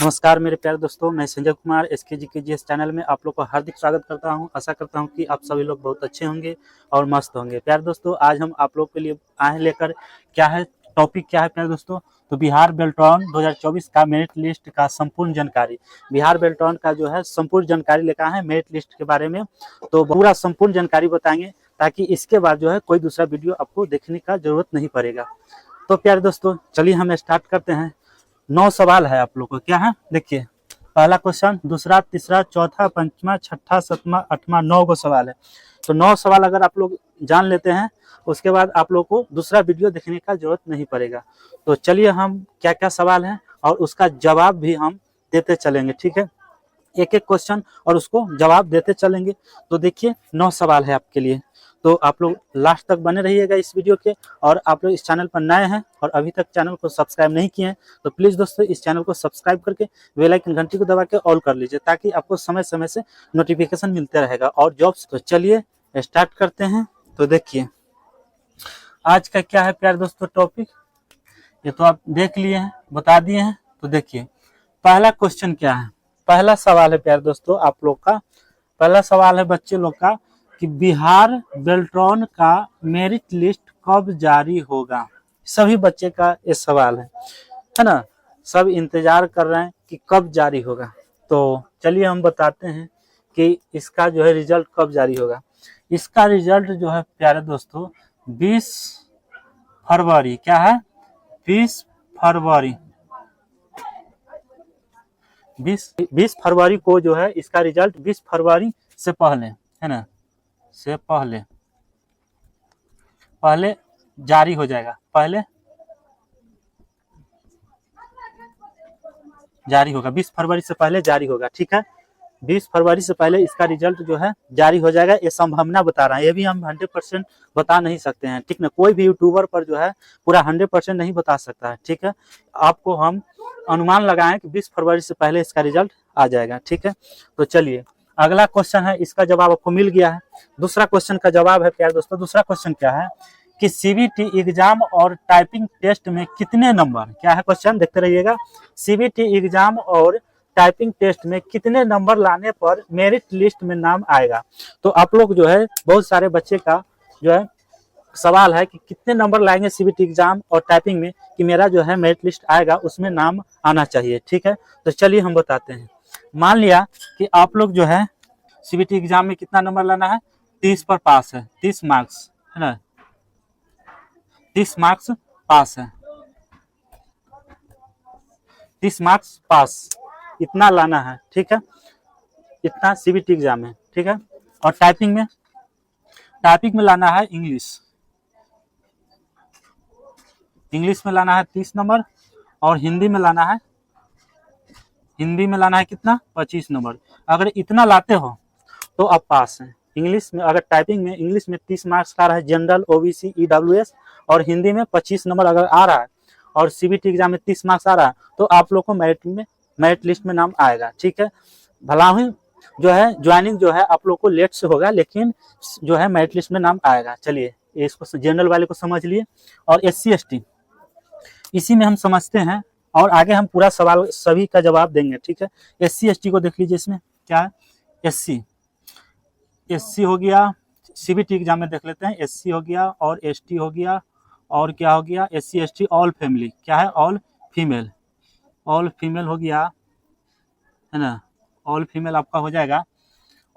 नमस्कार मेरे प्यारे दोस्तों, मैं संजय कुमार SKGKGS चैनल में आप लोग का हार्दिक स्वागत करता हूं। आशा करता हूं कि आप सभी लोग बहुत अच्छे होंगे और मस्त होंगे। प्यारे दोस्तों, आज हम आप लोग के लिए आए लेकर क्या है टॉपिक क्या है प्यारे दोस्तों, तो बिहार बेल्ट्रॉन 2024 का मेरिट लिस्ट का संपूर्ण जानकारी। बिहार बेल्ट्रॉन का जो है संपूर्ण जानकारी लेकर है मेरिट लिस्ट के बारे में, तो पूरा संपूर्ण जानकारी बताएंगे ताकि इसके बाद जो है कोई दूसरा वीडियो आपको देखने का जरूरत नहीं पड़ेगा। तो प्यारे दोस्तों, चलिए हम स्टार्ट करते हैं। 9 सवाल है आप लोग को, क्या है देखिए। पहला क्वेश्चन, दूसरा, तीसरा, चौथा, पंचमा, छठा, सातवां, आठवां, 9 को सवाल है। तो 9 सवाल अगर आप लोग जान लेते हैं, उसके बाद आप लोग को दूसरा वीडियो देखने का जरूरत नहीं पड़ेगा। तो चलिए हम क्या क्या सवाल है और उसका जवाब भी हम देते चलेंगे, ठीक है। एक एक क्वेश्चन और उसको जवाब देते चलेंगे। तो देखिए 9 सवाल है आपके लिए, तो आप लोग लास्ट तक बने रहिएगा इस वीडियो के। और आप लोग इस चैनल पर नए हैं और अभी तक चैनल को सब्सक्राइब नहीं किए हैं, तो प्लीज़ दोस्तों इस चैनल को सब्सक्राइब करके बेल आइकन घंटी को दबा के ऑल कर लीजिए, ताकि आपको समय समय से नोटिफिकेशन मिलते रहेगा और जॉब्स। तो चलिए स्टार्ट करते हैं। तो देखिए आज का क्या है प्यारे दोस्तों टॉपिक, ये तो आप देख लिए हैं, बता दिए हैं। तो देखिए पहला क्वेश्चन क्या है, पहला सवाल है प्यारे दोस्तों आप लोग का, पहला सवाल है बच्चे लोग का कि बिहार बेल्ट्रॉन का मेरिट लिस्ट कब जारी होगा। सभी बच्चे का ये सवाल है ना, सब इंतजार कर रहे हैं कि कब जारी होगा। तो चलिए हम बताते हैं कि इसका जो है रिजल्ट कब जारी होगा। इसका रिजल्ट जो है प्यारे दोस्तों 20 फरवरी, क्या है 20 फरवरी, 20 फरवरी को जो है इसका रिजल्ट 20 फरवरी से पहले, है ना, से पहले जारी हो जाएगा, पहले जारी होगा, 20 फरवरी से पहले जारी होगा, ठीक है। 20 फरवरी से पहले इसका रिजल्ट जो है जारी हो जाएगा। ये संभावना बता रहा है, ये भी हम 100% बता नहीं सकते हैं, ठीक ना। कोई भी यूट्यूबर पर जो है पूरा 100% नहीं बता सकता है, ठीक है। आपको हम अनुमान लगाएं कि 20 फरवरी से पहले इसका रिजल्ट आ जाएगा, ठीक है। तो चलिए अगला क्वेश्चन है, इसका जवाब आपको मिल गया है। दूसरा क्वेश्चन का जवाब है प्यारे दोस्तों, दूसरा क्वेश्चन क्या है कि CBT एग्जाम और टाइपिंग टेस्ट में कितने नंबर, क्या है क्वेश्चन देखते रहिएगा। CBT एग्जाम और टाइपिंग टेस्ट में कितने नंबर लाने पर मेरिट लिस्ट में नाम आएगा। तो आप लोग जो है बहुत सारे बच्चे का जो है सवाल है कि कितने नंबर लाएंगे CBT एग्जाम और टाइपिंग में कि मेरा जो है मेरिट लिस्ट आएगा, उसमें नाम आना चाहिए, ठीक है। तो चलिए हम बताते हैं। मान लिया कि आप लोग जो है CBT एग्जाम में कितना नंबर लाना है, 30 पर पास है, 30 मार्क्स है ना, 30 मार्क्स पास है, 30 मार्क्स पास इतना लाना है, ठीक है। इतना CBT एग्जाम है, ठीक है। और टाइपिंग में लाना है इंग्लिश में लाना है 30 नंबर, और हिंदी में लाना है कितना, 25 नंबर। अगर इतना लाते हो तो आप पास हैं। इंग्लिश में, अगर टाइपिंग में इंग्लिश में 30 मार्क्स का रहा है, जनरल, OBC, EWS, और हिंदी में 25 नंबर अगर आ रहा है और CBT एग्जाम में 30 मार्क्स आ रहा है, तो आप लोग को मेरिट लिस्ट में नाम आएगा, ठीक है। भला ही जो है ज्वाइनिंग जो है आप लोग को लेट से होगा, लेकिन जो है मेरिट लिस्ट में नाम आएगा। चलिए इसको जनरल वाले को समझ लिए। और SC ST इसी में हम समझते हैं, और आगे हम पूरा सवाल सभी का जवाब देंगे, ठीक है। SC ST को देख लीजिए, इसमें क्या है, SC हो गया, CBT एग्जाम में देख लेते हैं। SC हो गया और ST हो गया, और क्या हो गया, SC ST ऑल फैमिली, क्या है, ऑल फीमेल हो गया, है ना। ऑल फीमेल आपका हो जाएगा।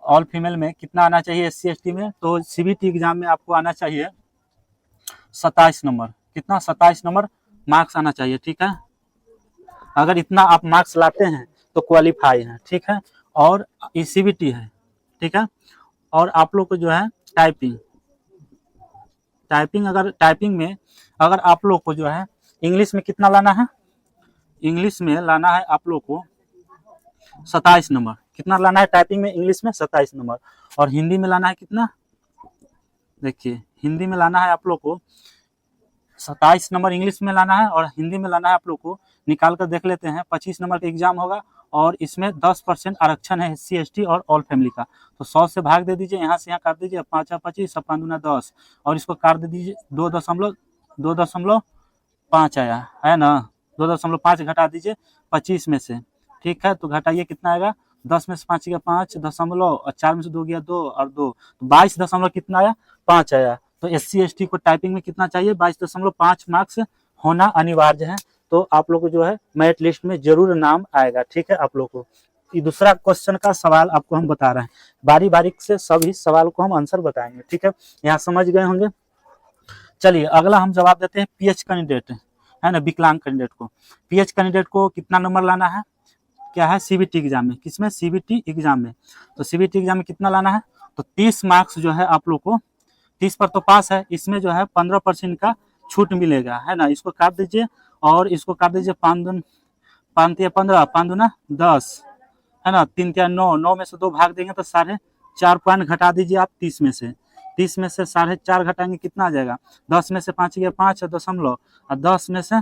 ऑल फीमेल में कितना आना चाहिए SC ST में, तो CBT एग्जाम में आपको आना चाहिए 27 नंबर, कितना, 27 नंबर मार्क्स आना चाहिए, ठीक है। अगर इतना आप मार्क्स लाते हैं तो क्वालिफाई है, ठीक है। और CBT है, ठीक है। और आप लोग को जो है टाइपिंग में अगर आप लोग को जो है इंग्लिश में कितना लाना है, इंग्लिश में लाना है आप लोग को 27 नंबर, कितना लाना है टाइपिंग में, इंग्लिश में 27 नंबर। और हिंदी में लाना है कितना, देखिए हिंदी में लाना है आप लोग को 27 नंबर इंग्लिश में लाना है, और हिंदी में लाना है आप लोग को, निकाल कर देख लेते हैं, 25 नंबर का एग्जाम होगा, और इसमें 10% आरक्षण है SC ST और ऑल फैमिली का। तो 100 से भाग दे दीजिए, यहाँ से यहाँ काट दीजिए, 5 25, 5 दूना 10, और इसको काट दे दीजिए, 2.5 आया है ना, 2.5 घटा दीजिए 25 में से, ठीक है, तो घटाइए कितना आएगा, 10 में से 5 गया 5 दशमलव और 4 में से 2 गया 2 और 2, तो 22 दशमलव कितना आया, 5 आया। तो SC ST को टाइपिंग में कितना चाहिए, 22.5 मार्क्स होना अनिवार्य है। तो आप लोग को जो है मेरिट लिस्ट में जरूर नाम आएगा। ठीक है, आप लोग को ये दूसरा क्वेश्चन का सवाल आपको हम बता रहे हैं, बारी बारी से सभी सवाल को हम आंसर बताएंगे। ठीक है, यहाँ समझ गए होंगे। चलिए अगला हम जवाब देते हैं PH कैंडिडेट है ना, विकलांग कैंडिडेट को। PH कैंडिडेट को कितना नंबर लाना है, क्या है, CBT एग्जाम में, किसमें, CBT एग्जाम में। तो CBT एग्जाम में कितना लाना है, तो 30 मार्क्स जो है आप लोग को, 30 पर तो पास है, इसमें जो है 15% का छूट मिलेगा, है ना। इसको काट दीजिए और इसको काट दीजिए, 5 दून 5 तिया 15, 5 दूना 10, है ना, 3 तिया 9, 9 में से 2 भाग देंगे तो 4.5 पॉइंट घटा दीजिए आप 30 में से, 30 में से 4.5 घटाएंगे कितना आ जाएगा, 10 में से 5 गया 5 दशमलव और 10 में से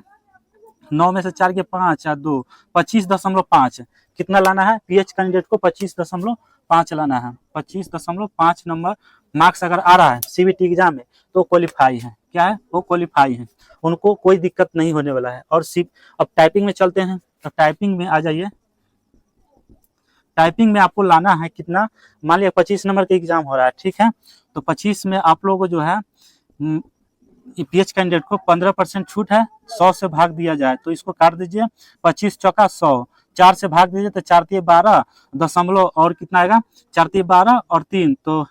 9 में से 4 गया 5 और 2, 25.5 कितना लाना है, PH कैंडिडेट को 25.5 लाना है। 25.5 नंबर मार्क्स अगर आ रहा है CBT एग्जाम में तो क्वालिफाई है, क्या है, वो क्वालिफाई है, उनको कोई दिक्कत नहीं होने वाला है। और अब टाइपिंग में चलते हैं, तो टाइपिंग में आ जाइए। टाइपिंग में आपको लाना है कितना, मान लिया 25 नंबर का एग्जाम हो रहा है, ठीक है, तो 25 में आप लोगों को जो है PH कैंडिडेट को 15% छूट है, 100 से भाग दिया जाए तो इसको काट दीजिए, 25 चौका 100, 4 से भाग दीजिए तो 4 तिया 12 दशमलव और कितना आएगा, 4 तिया 12 और 3, तो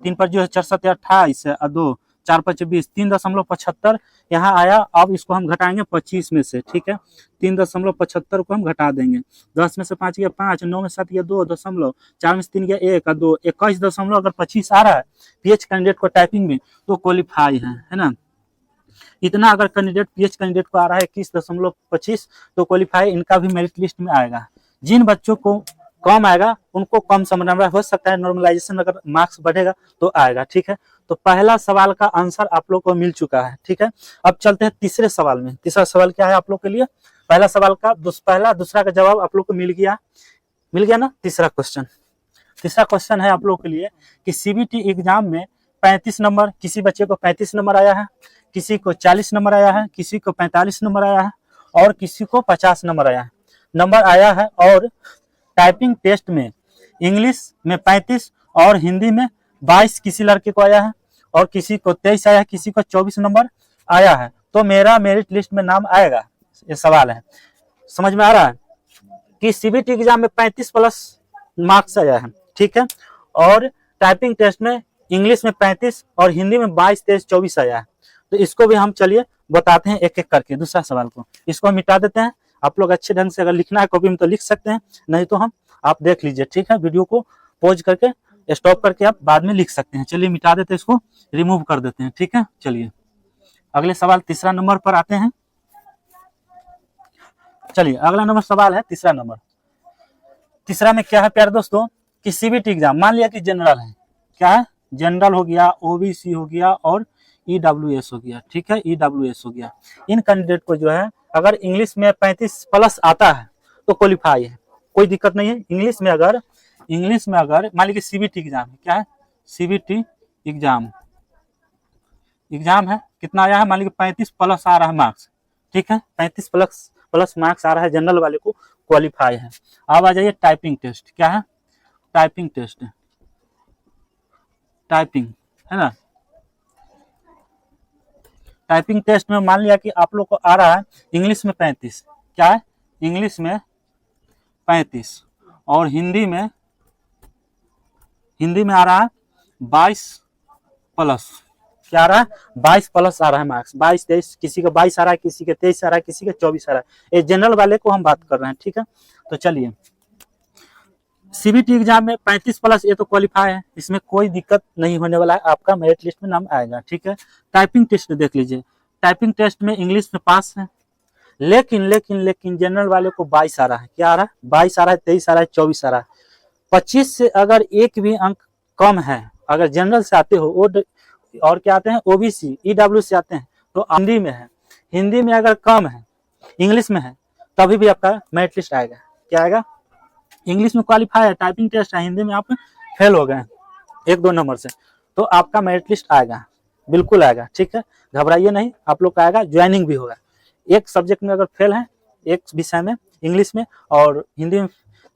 3 पर जो है 4 7 28 और 2 4 5 20, 3.75 यहाँ आया। अब इसको हम घटाएंगे 25 में से, ठीक है, 3.75 को हम घटा देंगे, 10 में से 5 गया 5, 9 में 7 गया 2 दशमलव, 4 में से 3 गया 1 और 2, 21 अगर 25 आ रहा है PH कैंडिडेट को टाइपिंग में तो क्वालिफाई है ना। इतना अगर कैंडिडेट PH कैंडिडेट को आ रहा है 21.25 तो क्वालिफाई इनका भी मेरिट लिस्ट में आएगा। जिन बच्चों को कम आएगा उनको कम समझना हो सकता है, नॉर्मलाइजेशन अगर मार्क्स बढ़ेगा तो आएगा। ठीक है, तो पहला सवाल का आंसर आप लोग को मिल चुका है। ठीक है, अब चलते हैं तीसरे सवाल में। तीसरा सवाल क्या है आप लोग के लिए, पहला सवाल का दूसरा का जवाब आप लोग को मिल गया ना। तीसरा क्वेश्चन है आप लोग के लिए कि CBT एग्जाम में 35 नंबर, किसी बच्चे को 35 नंबर आया है, किसी को 40 नंबर आया है, किसी को 45 नंबर आया है और किसी को 50 नंबर आया है। और टाइपिंग टेस्ट में इंग्लिश में 35 और हिंदी में 22 किसी लड़के को आया है और किसी को 23 आया है, किसी को 24 नंबर आया है, तो मेरा मेरिट लिस्ट में नाम आएगा। ये सवाल है, समझ में आ रहा है कि CBT एग्जाम में 35+ मार्क्स आया है, ठीक है, और टाइपिंग टेस्ट में इंग्लिश में 35 और हिंदी में 22 23 24 आया है। तो इसको भी हम चलिए बताते हैं एक एक करके। दूसरा सवाल को इसको हम मिटा देते हैं, आप लोग अच्छे ढंग से अगर लिखना है कॉपी में तो लिख सकते हैं, नहीं तो आप देख लीजिए। ठीक है, वीडियो को पॉज करके स्टॉप करके आप बाद में लिख सकते हैं। चलिए मिटा देते हैं, इसको रिमूव कर देते हैं। ठीक है, चलिए अगले सवाल तीसरा नंबर पर आते हैं। चलिए अगला नंबर सवाल है तीसरा नंबर। तीसरा में क्या है प्यारे दोस्तों कि CBT एग्जाम मान लिया कि जनरल है, क्या है, जनरल हो गया, OBC हो गया और EWS हो गया। ठीक है, EWS हो गया। इन कैंडिडेट को जो है अगर इंग्लिश में 35+ आता है तो क्वालिफाई है, कोई दिक्कत नहीं है। इंग्लिश में अगर मान लीजिए CBT एग्जाम है, क्या है, CBT एग्जाम है, कितना आया है, मान लीजिए 35+ आ रहा है मार्क्स। ठीक है, 35+ मार्क्स आ रहा है, जनरल वाले को क्वालिफाई है। अब आ जाइए टाइपिंग टेस्ट, क्या है, टाइपिंग टेस्ट, टाइपिंग है ना। टाइपिंग टेस्ट में मान लिया कि आप लोग को आ रहा है इंग्लिश में 35, क्या है, इंग्लिश में 35 और हिंदी में आ रहा है 22+, क्या आ रहा है, 22+ आ रहा है मार्क्स, 22 23, किसी का 22 आ रहा है, किसी के 23 आ रहा है, किसी के 24 आ रहा है। ये जनरल वाले को हम बात कर रहे हैं। ठीक है, तो चलिए CBT एग्जाम में 35+ ये तो क्वालिफाई है, इसमें कोई दिक्कत नहीं होने वाला है, आपका मेरिट लिस्ट में नाम आएगा। ठीक है, टाइपिंग टेस्ट देख लीजिए, टाइपिंग टेस्ट में इंग्लिश में पास है, लेकिन जनरल वाले को 22 आ रहा है, क्या आ रहा है, 22 आ रहा है, 23 आ रहा है, 24 आ रहा है। 25 से अगर एक भी अंक कम है, अगर जनरल से आते हो और क्या आते हैं, OBC EW से आते हैं तो हिंदी में है, हिंदी में अगर कम है, इंग्लिश में है, तभी भी आपका मेरिट लिस्ट आएगा। क्या आएगा, इंग्लिश में क्वालिफाई है, टाइपिंग टेस्ट है, हिंदी में आप फेल हो गए 1-2 नंबर से, तो आपका मेरिट लिस्ट आएगा, बिल्कुल आएगा। ठीक है, घबराइए नहीं, आप लोग का आएगा, ज्वाइनिंग भी होगा। एक सब्जेक्ट में अगर फेल है, एक विषय में इंग्लिश में और हिंदी में,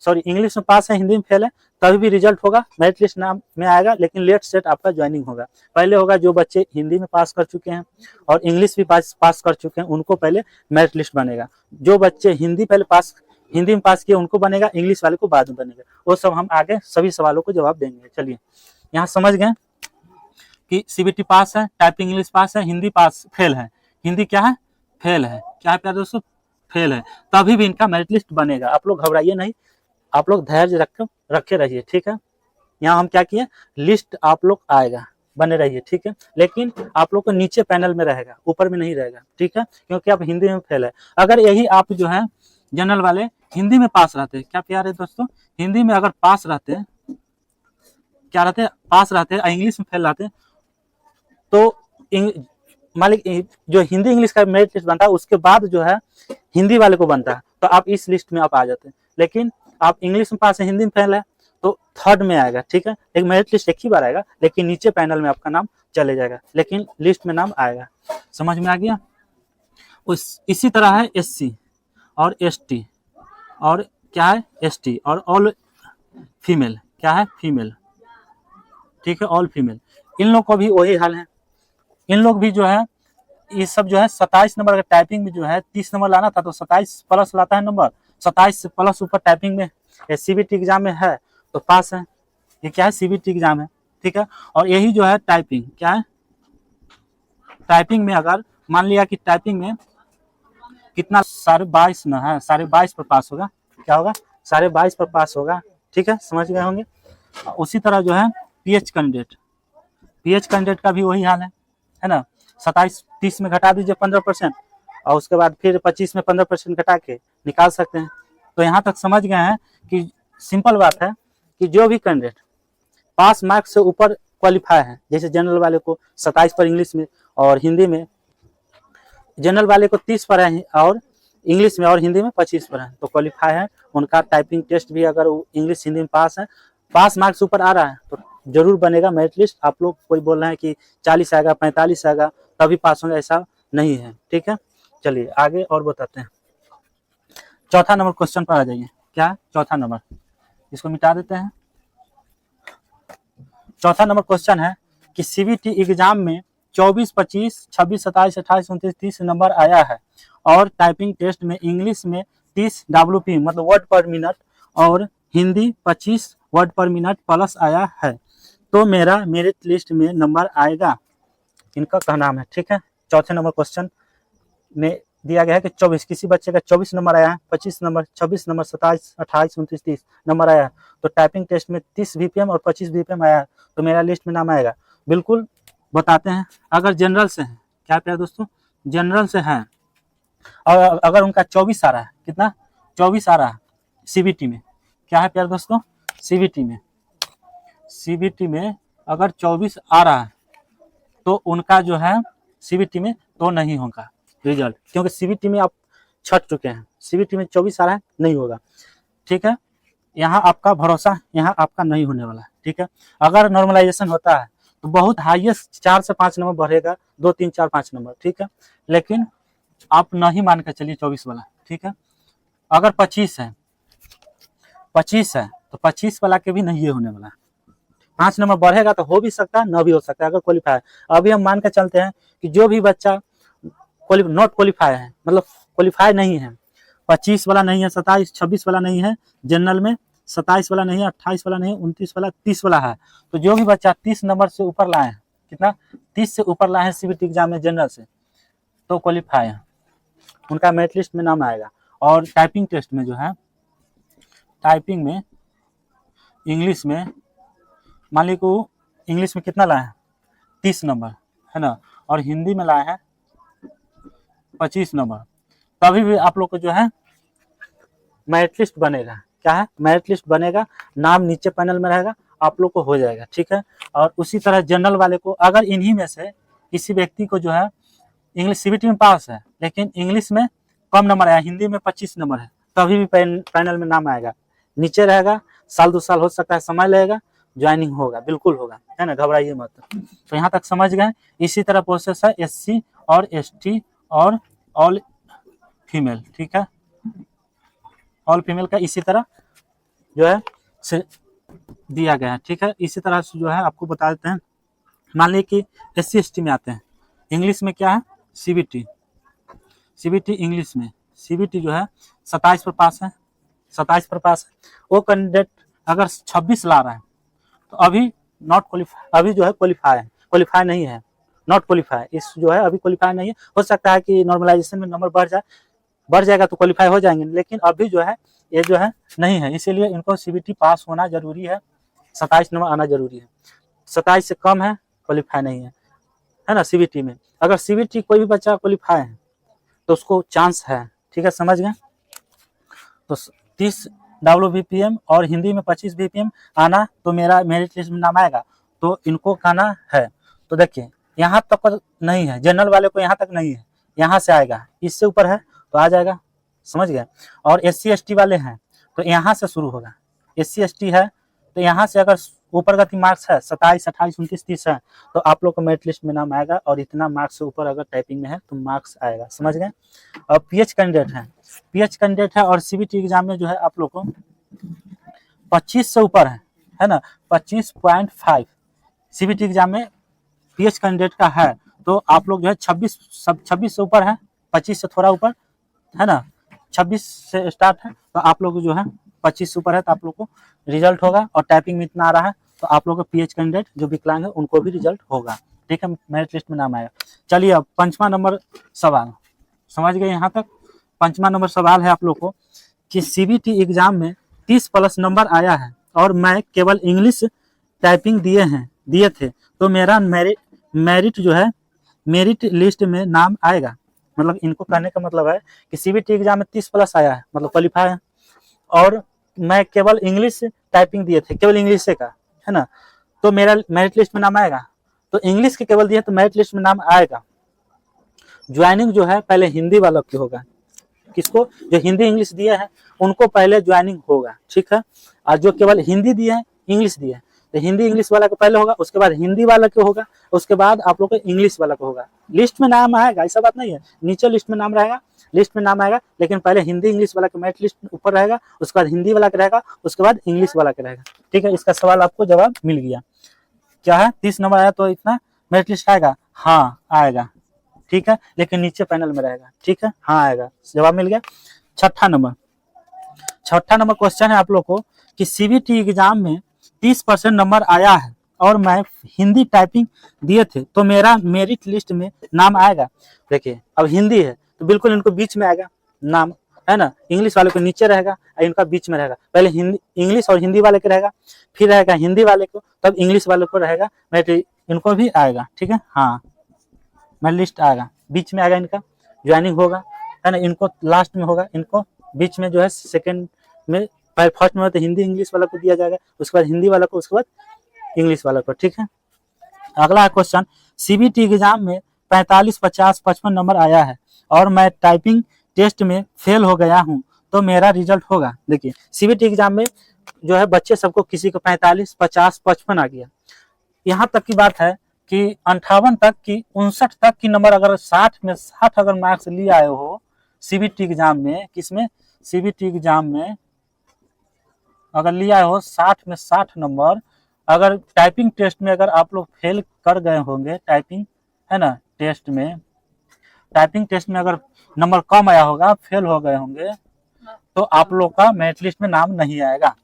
सॉरी इंग्लिश में पास है, हिंदी में फेल है, तभी भी रिजल्ट होगा, मेरिट लिस्ट नाम में आएगा, लेकिन लेट सेट आपका ज्वाइनिंग होगा। पहले होगा जो बच्चे हिंदी में पास कर चुके हैं और इंग्लिश भी पास कर चुके हैं उनको पहले मेरिट लिस्ट बनेगा। जो बच्चे हिंदी में पास किए उनको बनेगा, इंग्लिश वाले को बाद में बनेगा। वो सब हम आगे सभी सवालों को जवाब देंगे। चलिए यहाँ समझ गए कि सीबीटी पास है, टाइपिंग इंग्लिश पास है, हिंदी पास फेल है, हिंदी क्या है फेल है, क्या है प्यारे दोस्तों फेल है, तभी भी इनका मेरिट लिस्ट बनेगा। आप लोग घबराइए नहीं, आप लोग धैर्य रखे रहिए, ठीक है। यहाँ हम क्या किए, लिस्ट आप लोग आएगा, बने रहिए, ठीक है। लेकिन आप लोग को नीचे पैनल में रहेगा, ऊपर में नहीं रहेगा, ठीक है, क्योंकि आप हिंदी में फेल है। अगर यही आप जो है जनरल वाले हिंदी में पास रहते, क्या प्यारे दोस्तों, हिंदी में अगर पास रहते, क्या रहते पास रहते, इंग्लिश में फेल रहते, तो मालिक जो हिंदी इंग्लिश का मेरिट लिस्ट बनता है उसके बाद जो है हिंदी वाले को बनता है, तो आप इस लिस्ट में आप आ जाते हैं। लेकिन आप इंग्लिश में पास है, हिंदी में फेल है, तो थर्ड में आएगा, ठीक है। एक मेरिट लिस्ट एक ही बार आएगा, लेकिन नीचे पैनल में आपका नाम चले जाएगा, लेकिन लिस्ट में नाम आएगा। समझ में आ गया। इसी तरह है एससी और एसटी और क्या है एसटी और ऑल फीमेल, क्या है फीमेल, ठीक है, ऑल फीमेल। इन लोग को भी वही हाल है, इन लोग भी जो है ये सब जो है 27 नंबर, अगर टाइपिंग में जो है 30 नंबर लाना था तो 27 प्लस लाता है नंबर, 27 प्लस ऊपर टाइपिंग में सीबीटी एग्जाम में है तो पास है। ये क्या है सीबीटी एग्जाम है, ठीक है। और यही जो है टाइपिंग, क्या है टाइपिंग में अगर मान लिया कि टाइपिंग में कितना 22.5 ना है, 22.5 पर पास होगा, क्या होगा 22.5 पर पास होगा, ठीक है, समझ गए होंगे। उसी तरह जो है पीएच कैंडिडेट का भी वही हाल है ना। 27-30 में घटा दीजिए 15% और उसके बाद फिर 25 में 15% घटा के निकाल सकते हैं। तो यहाँ तक समझ गए हैं कि सिंपल बात है कि जो भी कैंडिडेट पास मार्क्स से ऊपर क्वालिफाई है, जैसे जनरल वाले को 27 पर इंग्लिश में और हिंदी में, जनरल वाले को 30 पर है और इंग्लिश में और हिंदी में 25 पर है, तो क्वालिफाई है। उनका टाइपिंग टेस्ट भी अगर इंग्लिश हिंदी में पास है, पास मार्क्स ऊपर आ रहा है तो जरूर बनेगा मेरिट लिस्ट। आप लोग कोई बोल रहे हैं कि 40 आएगा 45 आएगा तभी पास होंगे, ऐसा नहीं है, ठीक है। चलिए आगे और बताते हैं। चौथा नंबर क्वेश्चन पर आ जाइए। क्या चौथा नंबर, इसको मिटा देते हैं। चौथा नंबर क्वेश्चन है कि सीबीटी एग्जाम में 24, 25, 26, 27, 28, 29, 30 नंबर आया है और टाइपिंग टेस्ट में इंग्लिश में 30 WP मतलब वर्ड पर मिनट और हिंदी 25 वर्ड पर मिनट प्लस आया है, तो मेरा मेरिट लिस्ट में नंबर आएगा, इनका क्या नाम है, ठीक है। चौथे नंबर क्वेश्चन में दिया गया है कि 24 किसी बच्चे का 24 नंबर आया है, 25 नंबर, 26 नंबर, 27, 28, 29, 30 नंबर आया है, तो टाइपिंग टेस्ट में 30 VPM और 25 VPM आया है, तो मेरा लिस्ट में नाम आएगा। बिल्कुल बताते हैं। अगर जनरल से है, क्या प्यारे दोस्तों जनरल से है और अगर उनका 24 आ रहा है, कितना 24 आ रहा है सीबीटी में, क्या है प्यारे दोस्तों सीबीटी में अगर 24 आ रहा है तो उनका जो है सीबीटी में तो नहीं होगा रिजल्ट, क्योंकि सीबीटी में आप छट चुके हैं, सीबीटी में 24 आ रहा है नहीं होगा, ठीक है। यहाँ आपका भरोसा, यहाँ आपका नहीं होने वाला है, ठीक है। अगर नॉर्मलाइजेशन होता है तो बहुत हाईएस्ट 4 से 5 नंबर बढ़ेगा, 2, 3, 4, 5 नंबर, ठीक है। लेकिन आप नहीं मान के चलिए 24 वाला, ठीक है। अगर 25 है तो 25 वाला के भी नहीं ये होने वाला, 5 नंबर बढ़ेगा तो हो भी सकता है, ना भी हो सकता है अगर क्वालिफाई। अभी हम मान के चलते हैं कि जो भी बच्चा नॉट क्वालिफाई है, मतलब क्वालिफाई नहीं है, 25 वाला नहीं है, 27, 26 वाला नहीं है, जनरल में 27 वाला नहीं है, 28 वाला नहीं है, 29 वाला, 30 वाला है, तो जो भी बच्चा 30 नंबर से ऊपर लाए हैं, कितना 30 से ऊपर लाए हैं सीबीटी एग्जाम में जनरल से, तो क्वालिफाई है, उनका मेरिट लिस्ट में नाम आएगा। और टाइपिंग टेस्ट में जो है, टाइपिंग में इंग्लिश में मान ली को इंग्लिश में कितना लाए हैं 30 नंबर है ना, और हिंदी में लाए हैं 25 नंबर, तभी भी आप लोग को जो है मेरिट लिस्ट बनेगा। क्या है मेरिट लिस्ट बनेगा, नाम नीचे पैनल में रहेगा, आप लोग को हो जाएगा, ठीक है। और उसी तरह जनरल वाले को अगर इन्हीं में से किसी व्यक्ति को जो है इंग्लिश सीबीटी में पास है लेकिन इंग्लिश में कम नंबर आया, हिंदी में 25 नंबर है, तभी भी पैनल में नाम आएगा, नीचे रहेगा, 1-2 साल हो सकता है, समय लगेगा, ज्वाइनिंग होगा, बिल्कुल होगा, है ना, घबराइए मत। तो यहाँ तक समझ गए। इसी तरह प्रोसेस है एससी और एसटी और ऑल फीमेल, ठीक है। ऑल फीमेल का इसी तरह जो है से दिया गया है, ठीक है। इसी तरह से जो है आपको बता देते हैं। मान लीजिए कि SC/ST में आते हैं, इंग्लिश में क्या है CBT, इंग्लिश में CBT जो है 27 पर पास है, 27 पर पास है। वो कैंडिडेट अगर 26 ला रहा है तो अभी नॉट क्वालिफाई, अभी जो है क्वालिफाई नहीं है, नॉट क्वालिफाई, इस जो है अभी क्वालिफाई नहीं है। हो सकता है कि नॉर्मलाइजेशन में नंबर बढ़ जाएगा तो क्वालिफाई हो जाएंगे, लेकिन अभी जो है ये जो है नहीं है, इसीलिए इनको CBT पास होना जरूरी है, 27 नंबर आना जरूरी है। 27 से कम है क्वालिफाई नहीं है ना CBT में। अगर CBT कोई भी बच्चा क्वालिफाई है तो उसको चांस है, ठीक है, समझ गए। तो 30 WBPM और हिंदी में 25 BPM आना तो मेरा मेरिट लिस्ट में नाम आएगा, तो इनको कहना है। तो देखिए यहाँ तक नहीं है, जनरल वाले को यहाँ तक नहीं है, यहाँ से आएगा, इससे ऊपर है तो आ जाएगा, समझ गए। और SC/ST वाले हैं तो यहाँ से शुरू होगा, SC/ST है तो यहाँ से अगर ऊपर का मार्क्स है 27, 28, 29, 30 है तो आप लोग को मेरिट लिस्ट में नाम आएगा, और इतना मार्क्स से ऊपर अगर टाइपिंग में है तो मार्क्स आएगा, समझ गए। और PH कैंडिडेट है और CBT एग्जाम में जो है आप लोग को 25 से ऊपर है ना, 25.5 CBT एग्जाम में PH कैंडिडेट का है तो आप लोग जो है 26 से ऊपर है, 25 से थोड़ा ऊपर है ना, 26 से स्टार्ट है तो आप लोग जो है 25 से ऊपर है तो आप लोग को रिजल्ट होगा। और टाइपिंग में इतना आ रहा है तो आप लोग को PH कैंडिडेट जो विकलांग है उनको भी रिजल्ट होगा, ठीक है, मेरिट लिस्ट में नाम आएगा। चलिए अब 5वां नंबर सवाल, समझ गए यहाँ तक। 5वां नंबर सवाल है आप लोग को कि CBT एग्जाम में 30+ नंबर आया है और मैं केवल इंग्लिश टाइपिंग दिए थे तो मेरा मेरिट जो है मेरिट लिस्ट में नाम आएगा। मतलब इनको कहने का मतलब है कि CBT एग्जाम में 30+ आया है, मतलब क्वालिफाई है, और मैं केवल इंग्लिश टाइपिंग दिए थे, केवल इंग्लिश से का है ना, तो मेरा मेरिट लिस्ट में नाम आएगा। तो इंग्लिश के केवल दिए तो मेरिट लिस्ट में नाम आएगा। ज्वाइनिंग जो है पहले हिंदी वालों की होगा, किसको, जो हिंदी इंग्लिश दिए हैं उनको पहले ज्वाइनिंग होगा, ठीक है। और जो केवल हिंदी दिए हैं, इंग्लिश दिए हैं, तो हिंदी इंग्लिश वाला को पहले होगा, उसके बाद हिंदी वाला को होगा, उसके बाद आप लोग को इंग्लिश वाला को होगा। लिस्ट में नाम आएगा, ऐसा बात नहीं है, नीचे लिस्ट में नाम रहेगा, लिस्ट में नाम आएगा, लेकिन पहले हिंदी इंग्लिश वाला का मेरिट लिस्ट ऊपर रहेगा, उसके बाद हिंदी वाला का रहेगा, उसके बाद इंग्लिश वाला का रहेगा, ठीक है। इसका सवाल आपको जवाब मिल गया। क्या है, 30 नंबर आया तो इतना मेरिट लिस्ट आएगा, हाँ आएगा, ठीक है, लेकिन नीचे पैनल में रहेगा, ठीक है, हाँ आएगा, जवाब मिल गया। 6ठा नंबर क्वेश्चन है आप लोग को कि CBT एग्जाम में 30% नंबर आया है और मैं हिंदी टाइपिंग दिए थे तो मेरा मेरिट लिस्ट में नाम आएगा। देखिए अब हिंदी है तो बिल्कुल इनको बीच में आएगा नाम, है ना, इंग्लिश वाले को नीचे रहेगा और इनका बीच में रहेगा। पहले हिंदी इंग्लिश और हिंदी वाले के रहेगा, फिर रहेगा हिंदी वाले को, तब इंग्लिश वाले को रहेगा, मेरिट इनको भी आएगा, ठीक है, हाँ मेरिट लिस्ट आएगा, बीच में आएगा, इनका ज्वाइनिंग होगा, है ना, इनको लास्ट में होगा, इनको बीच में जो है सेकंड में, फर्स्ट में तो हिंदी इंग्लिश वाला को दिया जाएगा, उसके बाद हिंदी वाला को, उसके बाद इंग्लिश वाला को, ठीक है। अगला क्वेश्चन, CBT एग्जाम में 45, 50, 55 नंबर आया है और मैं टाइपिंग टेस्ट में फेल हो गया हूँ तो मेरा रिजल्ट होगा। देखिए CBT एग्जाम में जो है बच्चे सबको किसी को 45, 50, 55 आ गया, यहाँ तक की बात है कि 58 तक की, 59 तक की नंबर अगर 60 में 60 अगर मार्क्स लिए आए हो CBT एग्जाम में, किसमें, CBT एग्जाम में अगर लिया हो 60 में 60 नंबर, अगर टाइपिंग टेस्ट में अगर आप लोग फेल कर गए होंगे, टाइपिंग है ना टेस्ट में, टाइपिंग टेस्ट में अगर नंबर कम आया होगा, फेल हो गए होंगे, तो आप लोग का मेरिट लिस्ट में नाम नहीं आएगा।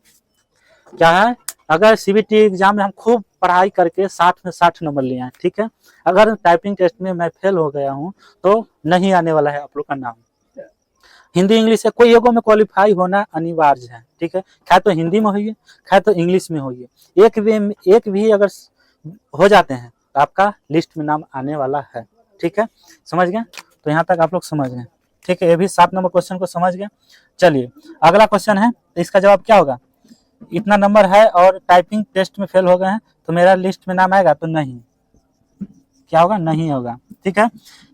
क्या है, अगर CBT एग्जाम में हम खूब पढ़ाई करके 60 में 60 नंबर लिए हैं, ठीक है, अगर टाइपिंग टेस्ट में मैं फेल हो गया हूँ तो नहीं आने वाला है आप लोग का नाम। हिंदी इंग्लिश से कोई एगो में क्वालिफाई होना अनिवार्य है, ठीक है, खाए तो हिंदी में होइए, खाए तो इंग्लिश में होइए, एक भी अगर हो जाते हैं तो आपका लिस्ट में नाम आने वाला है, ठीक है, समझ गए। तो यहाँ तक आप लोग समझ गए, ठीक है, ये भी 7 नंबर क्वेश्चन को समझ गए। चलिए अगला क्वेश्चन है, तो इसका जवाब क्या होगा, इतना नंबर है और टाइपिंग टेस्ट में फेल हो गए हैं तो मेरा लिस्ट में नाम आएगा, तो नहीं, क्या होगा, नहीं होगा, ठीक है।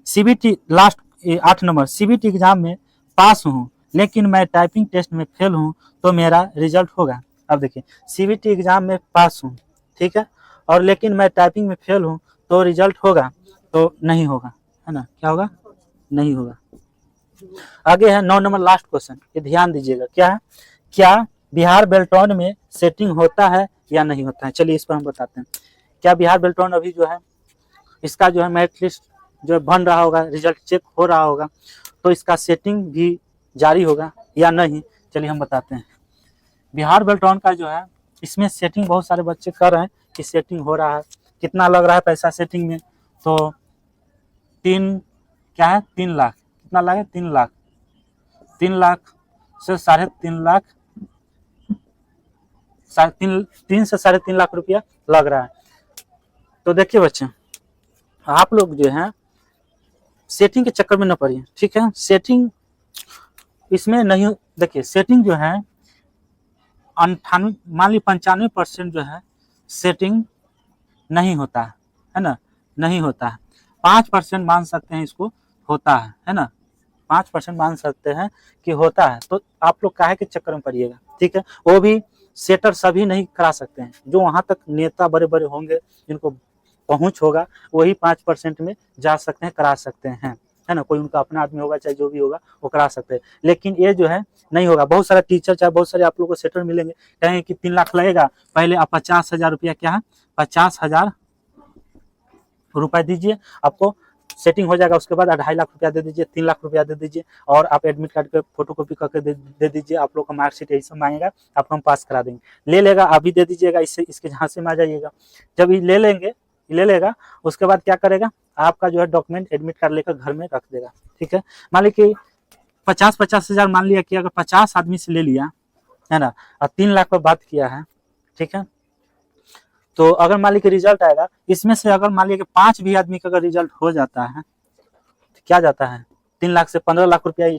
CBT last 8 number, CBT exam में पास हूँ लेकिन मैं टाइपिंग टेस्ट में फेल हूँ तो मेरा रिजल्ट होगा। अब देखिए CBT एग्जाम में पास हूँ, ठीक है, और लेकिन मैं टाइपिंग में फेल हूँ तो रिजल्ट होगा, तो नहीं होगा, है ना, क्या होगा, नहीं होगा, आगे है 9 नंबर लास्ट क्वेश्चन, ये ध्यान दीजिएगा। क्या है, क्या बिहार बेल्टॉन में सेटिंग होता है या नहीं होता है? चलिए इस पर हम बताते हैं। क्या बिहार बेल्टॉन अभी जो है इसका जो है मेरिट लिस्ट जो बन रहा होगा, रिजल्ट चेक हो रहा होगा, तो इसका सेटिंग भी जारी होगा या नहीं? चलिए हम बताते हैं। बिहार बेल्टॉन का जो है इसमें सेटिंग बहुत सारे बच्चे कर रहे हैं कि सेटिंग हो रहा है। कितना लग रहा है पैसा सेटिंग में? तो 3 लाख। कितना लाख है? 3 लाख। 3 लाख से 3.5 लाख, 3 से 3.5 लाख रुपया लग रहा है। तो देखिए बच्चे, आप लोग जो है सेटिंग के चक्कर में न पड़िए, ठीक है। सेटिंग इसमें नहीं, देखिए सेटिंग जो है 98, मान ली 95% जो है सेटिंग नहीं होता है ना, नहीं होता है। 5% मान सकते हैं इसको होता है ना, 5% मान सकते हैं कि होता है। तो आप लोग काहे के चक्कर में पड़िएगा, ठीक है। वो भी सेटर सभी नहीं करा सकते हैं, जो वहां तक नेता बड़े बड़े होंगे जिनको पहुंच होगा वही 5% में जा सकते हैं, करा सकते हैं, है ना। कोई उनका अपना आदमी होगा चाहे जो भी होगा वो करा सकते हैं, लेकिन ये जो है नहीं होगा। बहुत सारे टीचर चाहे बहुत सारे आप लोग को सेटर मिलेंगे, कहेंगे कि 3 लाख लगेगा, पहले आप 50,000 रुपया, क्या है 50,000 रुपए दीजिए, आपको सेटिंग हो जाएगा। उसके बाद 2.5 लाख रुपया दे दीजिए, 3 लाख रुपया दे दीजिए, और आप एडमिट कार्ड पे फोटोकॉपी करके दे दीजिए। आप लोग का मार्कशीट यही सब मांगेगा, आपको हम पास करा देंगे। ले लेगा, अभी दे दीजिएगा, इससे इसके झांसे में आ जाइएगा। जब ये ले लेगा उसके बाद क्या करेगा, आपका जो है डॉक्यूमेंट एडमिट कार्ड लेकर घर में रख देगा, ठीक है। मान लीजिए कि 50,000 मान लिया कि अगर 50 आदमी से ले लिया है ना, और 3 लाख पर बात किया है, ठीक है। तो अगर मान लीजिए रिजल्ट आएगा, इसमें से अगर मान लीजिए कि 5 भी आदमी का अगर रिजल्ट हो जाता है तो क्या जाता है, 3 लाख से 15 लाख रुपया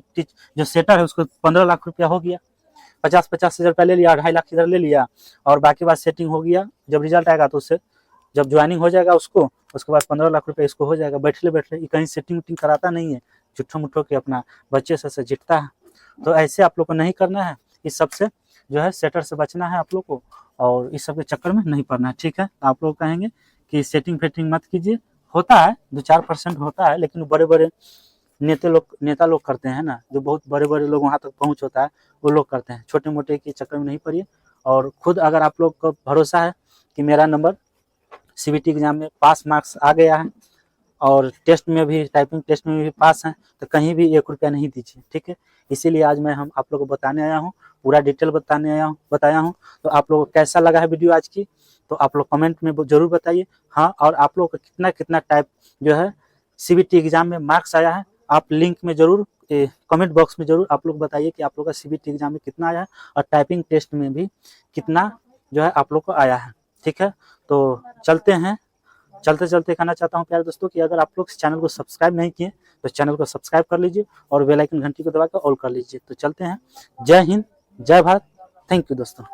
जो सेटर है उसको 15 लाख रुपया हो गया। 50,000 रुपया ले लिया, 2.5 लाख इधर ले लिया, और बाकी बात सेटिंग हो गया। जब रिजल्ट आएगा तो उससे जब ज्वाइनिंग हो जाएगा उसको, उसके बाद 15 लाख रुपया इसको हो जाएगा। बैठले कहीं सेटिंग उटिंग कराता नहीं है, झूठो मुठो के अपना बच्चे से जितता है। तो ऐसे आप लोग को नहीं करना है, इस सबसे जो है सेटर से बचना है आप लोग को, और इस सब के चक्कर में नहीं पड़ना है, ठीक है। आप लोग कहेंगे कि सेटिंग फेटिंग मत कीजिए, होता है 2-4% होता है, लेकिन बड़े बड़े नेता लोग करते हैं ना, जो बहुत बड़े बड़े लोग वहां तक पहुंच होता है वो लोग करते हैं। छोटे मोटे के चक्कर में नहीं पड़िए, और खुद अगर आप लोग को भरोसा है कि मेरा नंबर सीबीटी एग्जाम में पास मार्क्स आ गया है, और टेस्ट में भी, टाइपिंग टेस्ट में भी पास हैं, तो कहीं भी 1 रुपया नहीं दीजिए, ठीक है। इसीलिए आज मैं आप लोग को बताने आया हूँ, पूरा डिटेल बताया हूँ। तो आप लोग को कैसा लगा है वीडियो आज की, तो आप लोग कमेंट में जरूर बताइए। हाँ, और आप लोग का कितना टाइप जो है सीबीटी एग्जाम में मार्क्स आया है, आप लिंक में जरूर कमेंट बॉक्स में जरूर आप लोग बताइए कि आप लोग का सीबीटी एग्जाम में कितना आया है, और टाइपिंग टेस्ट में भी कितना जो है आप लोग को आया है, ठीक है। तो चलते हैं, चलते कहना चाहता हूँ प्यारे दोस्तों कि अगर आप लोग इस चैनल को सब्सक्राइब नहीं किए तो चैनल को सब्सक्राइब कर लीजिए, और बेल आइकन घंटी को दबाकर ऑल कर लीजिए। तो चलते हैं। जय हिंद, जय भारत, थैंक यू दोस्तों।